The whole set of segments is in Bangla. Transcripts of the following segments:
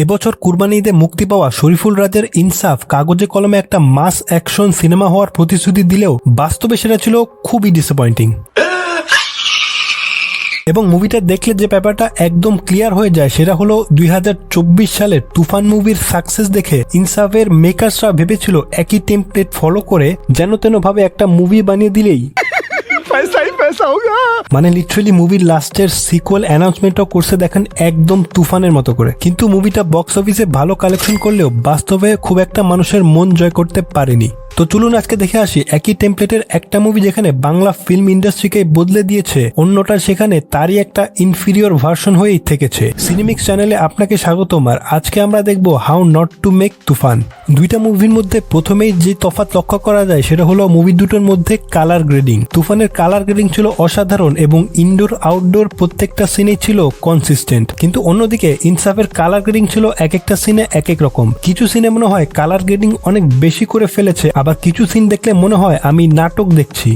এবছর কুরবানি ঈদে মুক্তি পাওয়া শরীফুল রাজের ইনসাফ কাগজে কলমে একটা মাস অ্যাকশন সিনেমা হওয়ার প্রতিশ্রুতি দিলেও বাস্তবে সেটা ছিল খুবই ডিসঅ্যাপয়েন্টিং। এবং মুভিটা দেখলে যে ব্যাপারটা একদম ক্লিয়ার হয়ে যায় সেটা হলো 2024 সালের তুফান মুভির সাকসেস দেখে ইনসাফের মেকার্সরা ভেবেছিল একই টেমপ্লেট ফলো করে যেন তেন ভাবে একটা মুভি বানিয়ে দিলেই মানে লিটারালি মুভির লাস্টের সিকুয়েল অ্যানাউন্সমেন্টও করছে দেখেন একদম তুফানের মতো করে। কিন্তু মুভিটা বক্স অফিসে ভালো কালেকশন করলেও বাস্তবে খুব একটা মানুষের মন জয় করতে পারেনি। তো চলুন আজকে দেখে আসি একই টেমপ্লেটের একটা মুভি যেখানে বাংলা ফিল্ম ইন্ডাস্ট্রিকে বদলে দিয়েছে, অন্যটা সেখানে তারই একটা ইনফিরিয়র ভার্সন হয়েই থেকেছে। সিনেমিক্স চ্যানেলে আপনাকে স্বাগতম। আর আজকে আমরা দেখব হাউ নট টু মেক তুফান। দুইটা মুভির মধ্যে প্রথমেই যে তফাৎ লক্ষ্য করা যায় সেটা হলো মুভি দুটোর মধ্যে কালার গ্রেডিং। তুফানের কালার গ্রেডিং ছিল অসাধারণ এবং ইনডোর আউটডোর প্রত্যেকটা সিনে ছিল কনসিস্টেন্ট, কিন্তু অন্যদিকে ইনসাফের কালার গ্রেডিং ছিল এক একটা সিনে এক এক রকম। কিছু সিনে মনে হয় কালার গ্রেডিং অনেক বেশি করে ফেলেছে, আবার কিছু সিন দেখলে মনে হয় আমি নাটক দেখছি।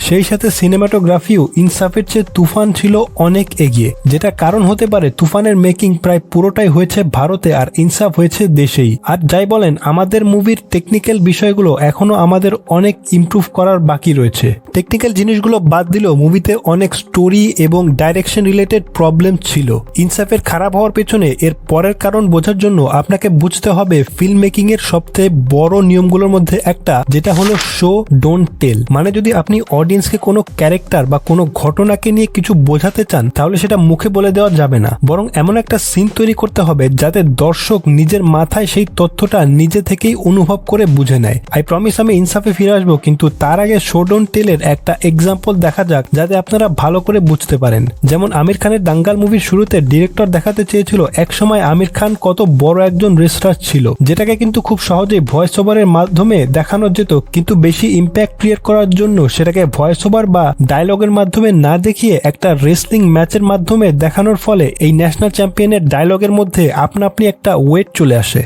সেই সাথে সিনেমাটোগ্রাফিও ইনসাফের চেয়ে তুফান ছিল অনেক এগিয়ে, যেটা কারণ হতে পারে তুফানের মেকিং প্রায় পুরোটাই হয়েছে ভারতে আর ইনসাফ হয়েছে দেশেই। আর যাই বলেন, আমাদের মুভির টেকনিক্যাল বিষয়গুলো এখনো আমাদের অনেক ইমপ্রুভ করার বাকি রয়েছে। টেকনিক্যাল জিনিসগুলো বাদ দিলেও মুভিতে অনেক স্টোরি এবং ডাইরেকশন রিলেটেড প্রবলেম ছিল। ইনসাফের খারাপ হওয়ার পেছনে এর পরের কারণ বোঝার জন্য আপনাকে বুঝতে হবে ফিল্ম মেকিং এর সবচেয়ে বড় নিয়মগুলোর মধ্যে একটা, যেটা হলো শো ডোন্ট টেল। মানে যদি আপনি অডিয়েন্সকে কোনো ক্যারেক্টার বা কোনো ঘটনাকে নিয়ে কিছু বোঝাতে চান তাহলে সেটা মুখে বলে দেওয়া যাবে না, বরং এমন একটা সিন তৈরি করতে হবে যাতে দর্শক নিজের মাথায় সেই তথ্যটা নিজে থেকেই অনুভব করে বুঝে নেয়। আই প্রমিস আমি ইনসাফে ফিরে আসবো, কিন্তু তার আগে শো ডোন্ট টেলের একটা এক্সাম্পল দেখা যাক যাতে আপনারা ভালো করে বুঝতে পারেন। যেমন আমির খানের দাঙ্গাল মুভির শুরুতে ডিরেক্টর দেখাতে চেয়েছিল একসময় আমির খান কত বড় একজন রেসলার ছিল, যেটাকে কিন্তু খুব সহজেই ভয়েস ওভারের মাধ্যমে দেখানো যেত, কিন্তু বেশি ইম্প্যাক্ট ক্রিয়েট করার জন্য সেটাকে ভয়েস ওভার বা ডায়লগের মাধ্যমে না দেখিয়ে একটা রেসলিং ম্যাচের মাধ্যমে দেখানোর ফলে এই ন্যাশনাল চ্যাম্পিয়নের ডায়লগের মধ্যে আপনা আপনি একটা ওয়েট চলে আসে।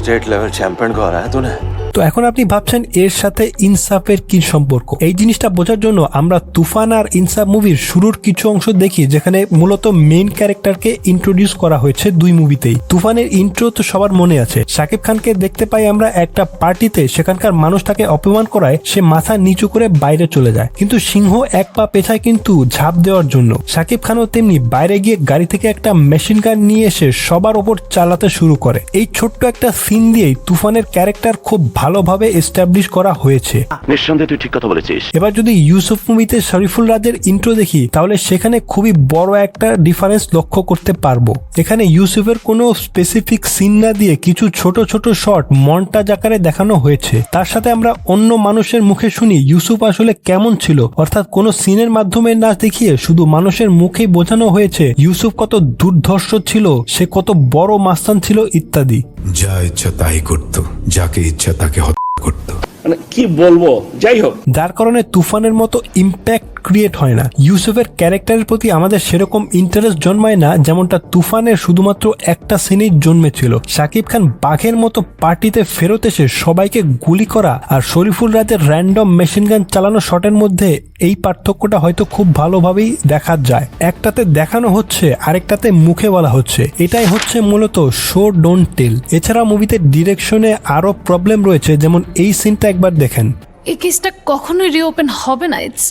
स्टेट लेवल चैंपियन को हराया तूने। তো এখন আপনি ভাবছেন এর সাথে ইনসাফের কি সম্পর্ক? এই জিনিসটা বোঝার জন্য আমরা তুফান আর ইনসাফ মুভির শুরুর কিছু অংশ দেখি, যেখানে মূলত মেইন ক্যারেক্টারকে ইন্ট্রোডিউস করা হয়েছে দুই মুভিতেই। তুফানের ইন্ট্রো তো সবার মনে আছে, শাকিব খানকে দেখতে পাই আমরা একটা পার্টিতে, সেখানকার মানুষ তাকে অপমান করায়, সে মাথা নিচু করে বাইরে চলে যায়, কিন্তু সিংহ এক পা পেছায় কিন্তু ঝাঁপ দেওয়ার জন্য। শাকিব খানও তেমনি বাইরে গিয়ে গাড়ি থেকে একটা মেশিন গান নিয়ে এসে সবার ওপর চালাতে শুরু করে। এই ছোট্ট একটা সিন দিয়েই তুফানের ক্যারেক্টার খুব ভালোভাবে এস্টাবলিশ করা হয়েছে। নিঃসন্দেহে তুই ঠিক কথা বলেছিস। এবার যদি ইউসুফ মুভিতে শরীফুল রাজের ইন্ট্রো দেখি তাহলে সেখানে খুবই বড় একটা ডিফারেন্স লক্ষ্য করতে পারবো। এখানে ইউসুফের কোনো স্পেসিফিক সিন না দিয়ে কিছু ছোট ছোট শর্ট মন্টাজ আকারে দেখানো হয়েছে। তার সাথে আমরা অন্য মানুষের মুখে শুনি ইউসুফ আসলে কেমন ছিল, অর্থাৎ কোনো সিনের মাধ্যমে না দেখিয়ে শুধু মানুষের মুখেই বোঝানো হয়েছে ইউসুফ কত দুর্ধর্ষ ছিল, সে কত বড় মাস্তান ছিল ইত্যাদি। যা ইচ্ছা তাই করতো, যাকে ইচ্ছা তাকে হত্যা করতো। মানে কি বলবো, যাই হোক, যার কারণে তুফানের মতো ইম্প্যাক্ট ক্রিয়েট হয় না। ইউসুফের ক্যারেক্টারের প্রতি আমাদের সেরকম ইন্টারেস্ট জন্মায় না যেমনটা তুফানের শুধুমাত্র একটা সিনেই জন্মেছিল। শাকিব খান বাঘের মতো পার্টিতে ফেরত এসে সবাইকে গুলি করা আর শরীফুল রাজের র্যান্ডম মেশিন গান চালানো শটের মধ্যে এই পার্থক্যটা হয়তো খুব ভালোভাবেই দেখা যায়। একটাতে দেখানো হচ্ছে, আরেকটাতে মুখে বলা হচ্ছে। এটাই হচ্ছে মূলত শো ডোন্ট টেল। এছাড়া মুভিতে ডিরেকশনে আরো প্রবলেম রয়েছে, যেমন এই সিনটা একবার দেখেন। এই কেসটা কখনোই রিওপেন হবে না, ইটস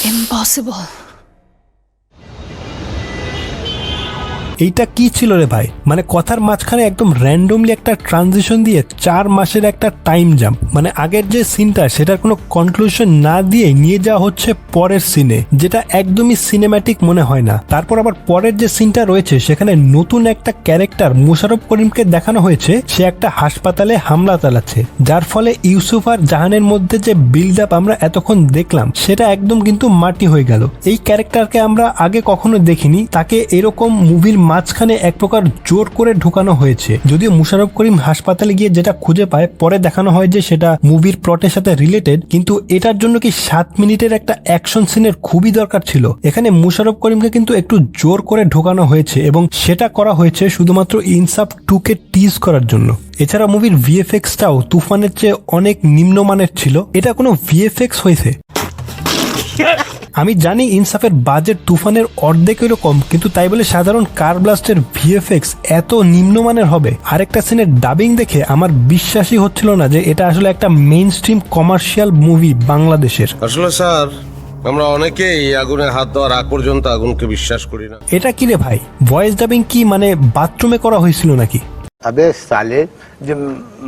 ইম্পসিবল। এইটা কি ছিল রে ভাই? মানে কথার মাঝখানে একদম র্যান্ডমলি একটা ট্রানজিশন দিয়ে 4 মাসের একটা টাইম জাম্প। মানে আগের যে সিনটা সেটার কোনো কনক্লুশন না দিয়ে নিয়ে যাওয়া হচ্ছে পরের সিনে, যেটা একদমই সিনেম্যাটিক মনে হয় না। তারপর আবার পরের যে সিনটা রয়েছে সেখানে নতুন একটা ক্যারেক্টার মুশারফ করিমকে দেখানো হয়েছে, সে একটা হাসপাতালে হামলা চালাচ্ছে, যার ফলে ইউসুফ আর জাহানের মধ্যে যে বিল্ড আপ আমরা এতক্ষণ দেখলাম সেটা একদম কিন্তু মাটি হয়ে গেল। এই ক্যারেক্টারকে আমরা আগে কখনো দেখিনি, তাকে এরকম মুভির মাঝখানে এক প্রকার জোর করে ঢুকানো হয়েছে। যদিও মুশারফ করিম হাসপাতালে গিয়ে যেটা খুঁজে পায় পরে দেখানো হয় যে সেটা মুভির প্লটের সাথে রিলেটেড, কিন্তু এটার জন্য কি 7 মিনিটের একটা অ্যাকশন সিনের খুবই দরকার ছিল। এখানে মুশারফ করিমকে কিন্তু একটু জোর করে ঢোকানো হয়েছে এবং সেটা করা হয়েছে শুধুমাত্র ইনসাফ 2 কে টিজ করার জন্য। এছাড়া মুভির ভিএফএক্সটাও তুফানের চেয়ে অনেক নিম্নমানের ছিল। এটা কোনো ভিএফএক্স হয়েছে? আমি জানি ইনসাফের বাজেট তুফানের অর্ধেকেরও কম, কিন্তু তাই বলে সাধারণ কার ব্লাস্টের ভিএফএক্স এত নিম্নমানের হবে? আরেকটা সিনের ডাবিং দেখে আমার বিশ্বাসই হচ্ছিল না যে এটা আসলে একটা মেইন স্ট্রিম কমার্শিয়াল মুভি বাংলাদেশের। আসলে স্যার, আমরা অনেকেই এই আগুনে হাত দেওয়ার আগ পর্যন্ত আগুনকে বিশ্বাস করি না। এটা কি রে ভাই, ভয়েস ডাবিং কি মানে বাথরুমে করা হয়েছিল নাকি? अबे साले जो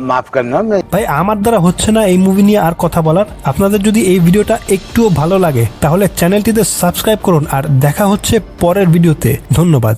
माफ करना मैं ভাই আমার দ্বারা হচ্ছে না এই মুভি নিয়ে আর কথা বলার। আপনাদের যদি এই ভিডিওটা একটুও ভালো লাগে তাহলে চ্যানেলটিতে সাবস্ক্রাইব করুন, আর দেখা হচ্ছে পরের ভিডিওতে। ধন্যবাদ।